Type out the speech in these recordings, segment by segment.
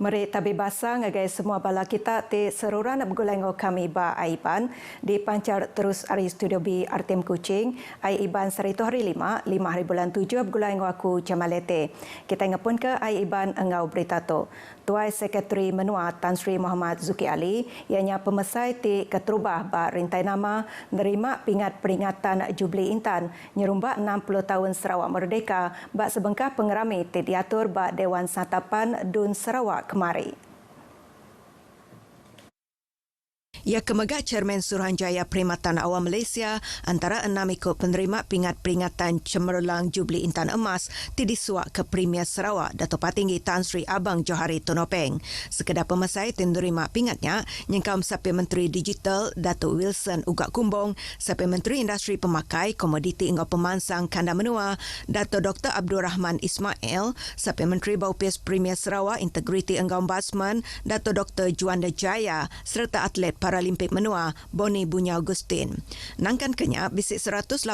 Mari tabi basa ngagai semua bala kita te seruran bergulengo kami ba Aiban di pancar terus ari studio B Artem Kuching Aiban sarito hari 5 hari bulan 7 bergulengo aku Jamalete. Kita ngapun ke Aiban engau berita tu. Tuai Sekretari Menua Tan Sri Muhammad Zuki Ali ianya pemesai ti keterubah ba rintai nama nerima pingat peringatan Jubli Intan nyerumba 60 tahun Sarawak Merdeka ba sebengkah pengerami ti diatur ba Dewan Santapan Dun Sarawak kemari. Ia kemegak Chairman Suruhanjaya Perkhidmatan Awam Malaysia antara 6 ikut penerima pingat peringatan cemerlang Jubli Intan Emas ti disuak ke Premier Sarawak Dato' Patinggi Tan Sri Abang Johari Tonopeng. Sekedar pemesai menerima pingatnya nyengkam Sapi Menteri Digital Dato' Wilson Ugak Kumbong, Sapi Menteri Industri Pemakai, Komoditi Engau Pemansang Kanda Menua Dato' Dr. Abdul Rahman Ismail, Sapi Menteri Baupis Premier Sarawak Integriti Engau Ombudsman Dato' Dr. Juanda Jaya serta atlet Paralimpik Menua Boni Bunya Augustin. Nangkan kenya bisik 184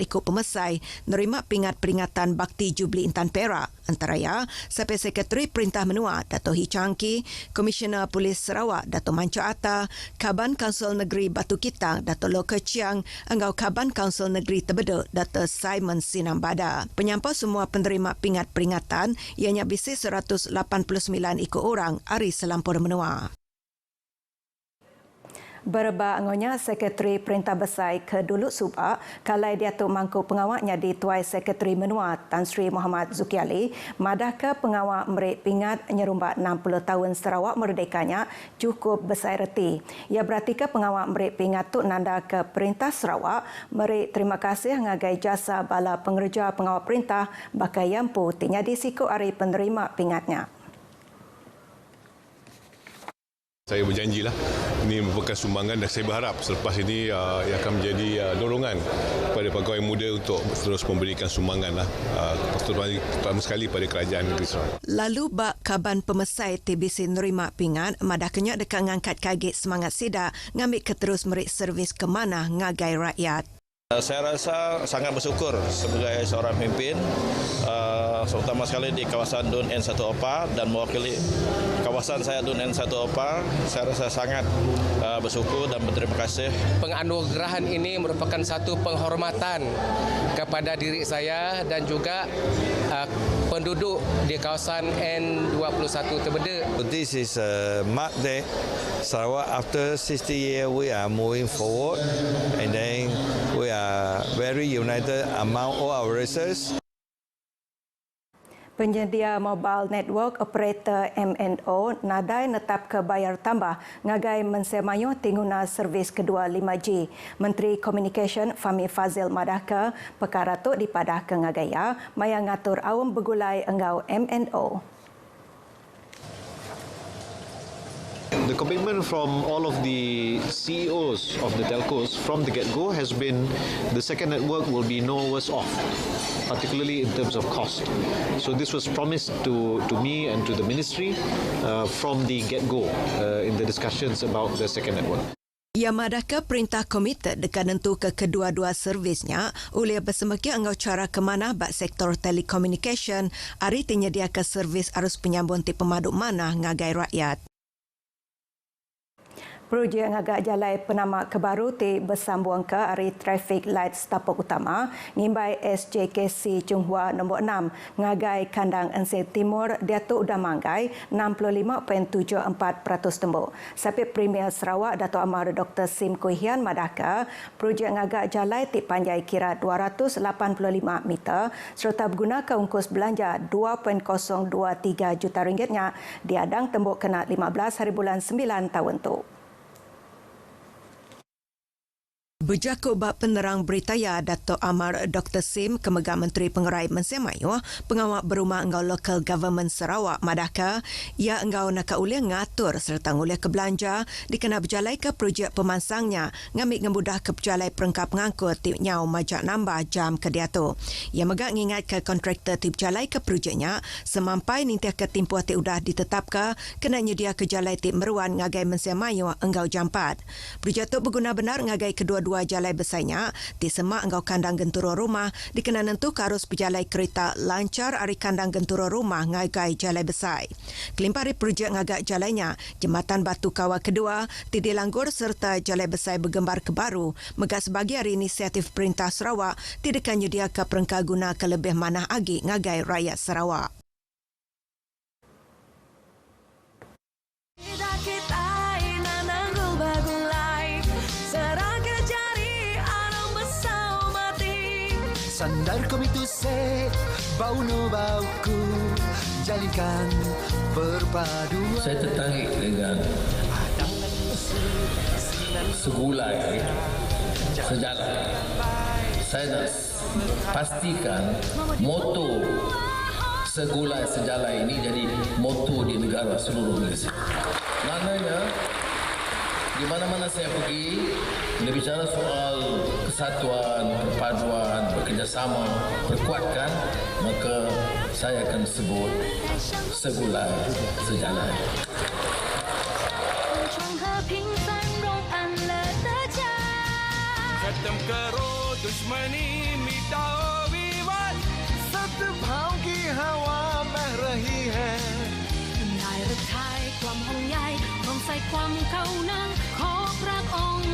ikut pemesai nerima pingat peringatan Bakti Jubli Intan Perak. Antaranya Sapi Sekretari Perintah Menua Dato' Hi Changki, Komisioner Polis Sarawak Dato' Manca Atta, Kaban Kaunsil Negeri Batu Kitang Dato' Loka Chiang, Engau Kaban Kaunsil Negeri Tebeduk Dato' Simon Sinambada. Penyampau semua penerima pingat peringatan ianya bisik 189 ikut orang ari selampur Menua. Berba angonya Sekretari Perintah Besar ke Duluk Subak kalai dia tu mangku pengawaknya di Tuai Sekretari Menua Tan Sri Muhammad Zuki Ali madah ke pengawak merik pingat nyerumba 60 tahun Sarawak Merdekanya cukup besar reti. Ia berarti ke pengawak merik pingat tu nanda ke Perintah Sarawak merik terima kasih ngagai jasa bala pengerja pengawak perintah bakai yampu tinya disiku ari penerima pingatnya. Saya berjanjilah ini merupakan sumbangan dan saya berharap selepas ini ia akan menjadi dorongan kepada pegawai muda untuk terus memberikan sumbangan terutama sekali pada kerajaan negeri Sarawak. Lalu bak kaban pemesai TBC nerima pingat madah kenyak dekat ngangkat kaget semangat sida ngambil keterus merik servis ke mana ngagai rakyat. Saya rasa sangat bersyukur sebagai seorang pemimpin, terutama sekali di kawasan Dun N1 Opar dan mewakili kawasan saya Dun N1 Opar. Saya rasa sangat bersyukur dan berterima kasih. Penganugerahan ini merupakan satu penghormatan kepada diri saya dan juga penduduk di kawasan N21 Tebeduk. This is a mark day. Sarawak after 60 years we are moving forward and then we are very united among all our races. Penyedia Mobile Network Operator MNO nadai netap ke bayar tambah ngagai mensemayu tingguna servis kedua 5G. Menteri Communication Fahmi Fazil madah ke perkara tu dipadah ke ngagaya maya ngatur awam begulai engau MNO. The commitment from all of the CEOs of the telcos from the get-go has been the second network will be no worse off, particularly in terms of cost. So this was promised to me and to the ministry from the get-go in the discussions about the second network. Ia madahkah perintah komited dekat nentu ke kedua-dua servisnya oleh bersemaki angau cara ke mana bak sektor telekomunikasi ari menyediakan servis arus penyambung ti pemaduk mana ngagai rakyat. Projek ngagak jalai penama kebaru ti bersambung ke ari traffic light setapak utama ngimbai SJKC Chunghua nombor 6 ngagai kandang Ensir Timur Datuk Damanggai 65.74% tembuk. Sapi Premier Sarawak Dato' Amar Dr. Sim Kuihian madahka projek ngagak jalai ti panjai kira 285 meter serta berguna ke ungkus belanja 2.023 juta ringgitnya diadang tembuk kena 15 hari bulan 9 tahun tu. Berjakut bab penerang Beritaya Dato' Amar Dr. Sim Kemegak Menteri Pengerai Mensemayu pengawak berumah engau Local Government Sarawak madahka ia engau nak ulia ngatur serta ngulia ke belanja dikena berjalai ke projek pemansangnya ngambil ngemudah ke berjalai perengkap ngangkut tip nyau majak nambah jam ke diatu. Ia megak ngingat ke kontraktor tip berjalai ke projeknya semampai nintiah ke timpuh tip udah ditetapkan kena nyedia ke jalai tip meruan ngagai Mensemayu engau jam 4. Projek tu berguna benar ngagai kedua-dua dua jalai besarnya di semak engkau kandang gentura rumah dikena nentu karus berjalai kereta lancar ari kandang gentura rumah ngagai jalai besar. Kelimpari projek ngagak jalainya, Jembatan Batu Kawah kedua, Tidi Langgur serta jalai besar bergembar ke baru, megak sebagai hari inisiatif Perintah Sarawak tidak nyudia ke perengka guna ke lebih manah agi ngagai rakyat Sarawak. Sandar komitu se bau no bauku jalinkan perpaduan. Saya tertarik dengan segulai sejalan. Saya nak pastikan moto segulai sejalan ini jadi moto di negara seluruh Malaysia. Maknanya di mana-mana saya pergi, bila bicara soal kesatuan, perpaduan, bekerjasama, perkuatkan, maka saya akan sebut segulai sejalan. खत्म करो दुश्मनी मिटाओ विवाद सद्भाव की हवा बह रही है นายรักไทยความห่วงใยความใส่ความเข้านังขอพระองค์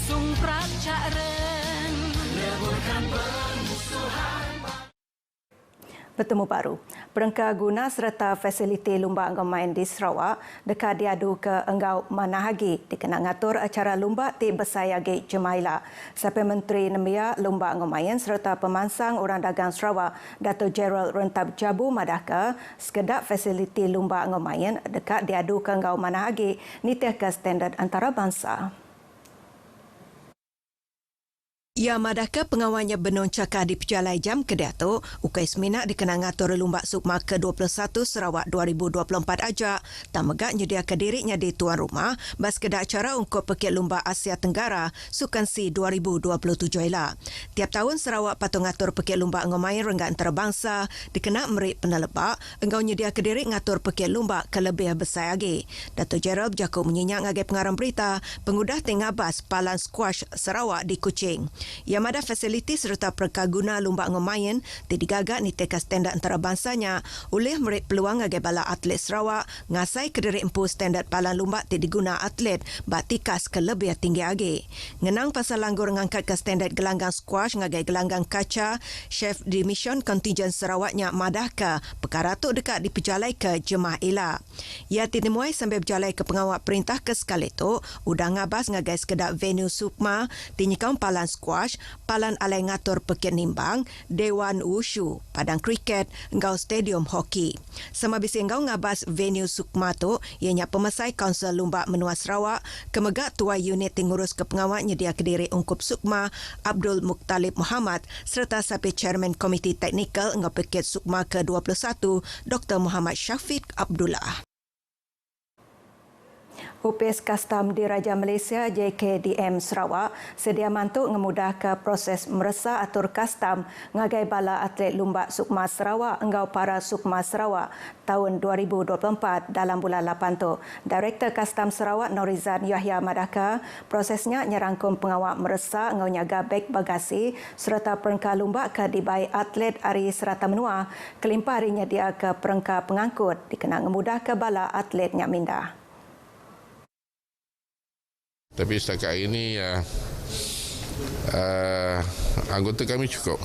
ทรงพระเจริญ Bertemu baru. Perengka guna serta fasiliti lumba anggau main di Sarawak dekat diadu ke Enggau Manahagi dikena ngatur acara lumba ti Besayagi Jemaila. Sampai Menteri Nembia Lumba Anggau Main serta pemansang orang dagang Sarawak Dato' Gerald Rentab Jabu madahka sekedar fasiliti lumba anggau main dekat diadu ke Enggau Manahagi nitih ke standard antarabangsa. Ia madahka pengawalnya Benon Cakar di Pejalai Jam Kedato, ukai seminak dikenang ngatur lumba Sukma ke-21 Sarawak 2024 ajak, tak megak nyediakan dirinya di tuan rumah, bas kedak acara ungkup Pekik Lumba Asia Tenggara, Sukan C 2027 ila. Tiap tahun Sarawak patut ngatur Pekik Lumba Anggau Main renggat antarabangsa, dikena merik penelebak, engkau nyediakan diri ngatur Pekik Lumba kelebih besar lagi. Dato' Gerald berjakut menyenyak ngagai pengarang berita, pengudah Tengabas Palan Squash Sarawak di Kuching. Ia mada fasiliti serta perkaguna lumba anggau main digagak ni teka standard antarabangsanya oleh merik peluang agai bala atlet Sarawak ngasai kediri empu standard palan lumba diguna atlet batikas ke lebih tinggi lagi. Ngenang pasal langgur ngangkat ke standard gelanggang squash ngagai gelanggang kaca, chef di mission kontijen Sarawaknya madahka perkara tu dekat diperjalai ke Jemaah Ila. Ia dinemuai sambil berjalai ke pengawal perintah ke sekali tu udang ngabas ngagai sekedar venue Sukma tinyikau palan squash, palan alai ngatur Pekik Nimbang, Dewan Wushu, padang kriket, engkau stadium hoki. Sama bisi engkau ngabas venue Sukma tu, ianya pemesai Kaunsil Lumba Menua Sarawak, kemegak tua unit ngurus ke pengawal nyedia kediri ungkup Sukma, Abdul Muktalib Muhammad, serta sapi chairman Komiti Teknikal engkau Pekik Sukma ke-21, Dr. Muhammad Syafiq Abdullah. Upis Kastam Diraja Malaysia JKDM Sarawak sedia mantuk ngemudah ke proses meresa atur kastam ngagai bala atlet lumba Sukma Sarawak enggau para Sukma Sarawak tahun 2024 dalam bulan 8 tu. Direktur Kastam Sarawak Norizan Yahya madahka prosesnya nyerangkum pengawal meresa engau nyaga beg bagasi serta perengka lumba ke dibai atlet Ari Serata Menua kelimpah harinya dia ke perengka pengangkut dikenang ngemudah ke bala atlet Nyak Minda. Tapi setakat ini anggota kami cukup.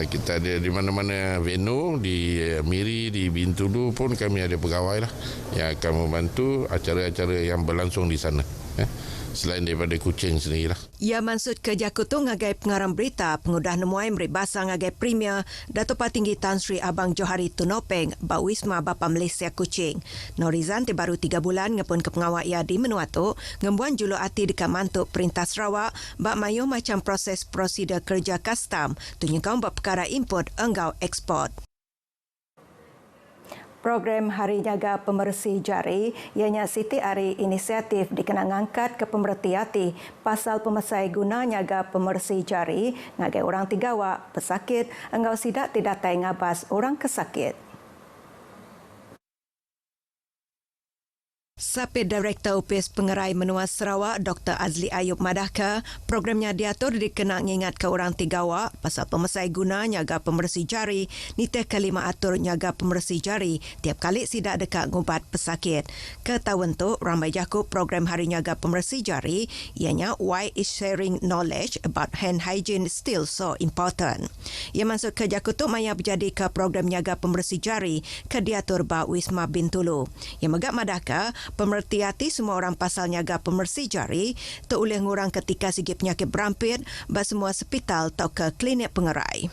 Kita ada di mana-mana venue, di Miri, di Bintulu pun kami ada pegawai lah yang akan membantu acara-acara yang berlangsung di sana. Selain daripada Kuching sendirilah. Ia maksud ke Jakutu ngagai pengarang berita pengudah nemuai meri basah ngagai Premier Dato' Patinggi Tan Sri Abang Johari Tunopeng Bak Wisma Bapa Malaysia Kuching. Norizan baru 3 bulan ngepun ke pengawal ia di menua tu ngembuan julu hati dekat mantuk Perintah Sarawak bak mayu macam proses prosedur kerja kastam tunyukau bak perkara import enggau ekspor. Program Hari Jaga Pemersih Jari ianya Siti Ari inisiatif dikenang angkat ke pemerhati hati pasal pemesai guna nyaga pemersih jari ngagai orang tigawak, pesakit, enggau sidak tidak tai ngabas orang kesakit. Sapit Direktur UPIS Pengerai Menua Sarawak Dr. Azli Ayub madahkah programnya diatur dikena ngingat ke orang tiga awak pasal pemesai guna nyaga pembersih jari nitih kelima atur nyaga pembersih jari tiap kali sidak dekat ngumpat pesakit. Ketahuan tu ramai jakup program Hari Nyaga Pembersih Jari ianya why is sharing knowledge about hand hygiene still so important. Ia masuk ke jakut tu maya berjadi ke program nyaga pembersih jari ke diatur ba Wisma Bintulu. Ia megak madahkah pemerhati hati semua orang pasal nyaga pembersih jari tu boleh ngurang ketika segi penyakit berampit ba semua hospital atau ke klinik pengerai.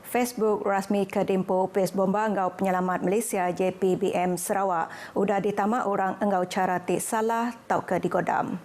Facebook rasmi Kedimpu UPIS Bomba Engau Penyelamat Malaysia JPBM Sarawak sudah ditamak orang engau cara tik salah atau ke digodam.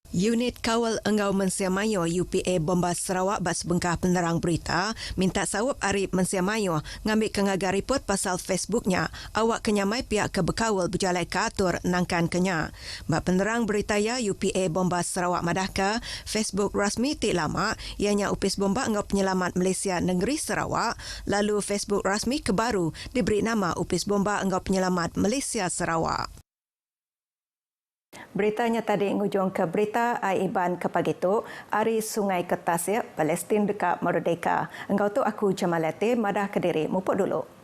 Unit Kawal Engau Mensia Mayo UPA Bomba Sarawak bas bengkah penerang berita minta sawab Arif Mensia Mayo ngambil kengagar report pasal Facebooknya awak kenyamai pihak kebekawal berjalai ke atur nangkan kenya. Bak penerang berita ya UPA Bomba Sarawak madahkah Facebook rasmi tik lama ianya UPIS Bomba Engau Penyelamat Malaysia Negeri Sarawak lalu Facebook rasmi kebaru diberi nama UPIS Bomba Engau Penyelamat Malaysia Sarawak. Beritanya tadi ngujung ke berita Aiban ke pagi tu, Ari Sungai Ketas ya, Palestin dekat Merdeka. Engkau tu aku Jamalati, Madah Kediri. Mupuk dulu.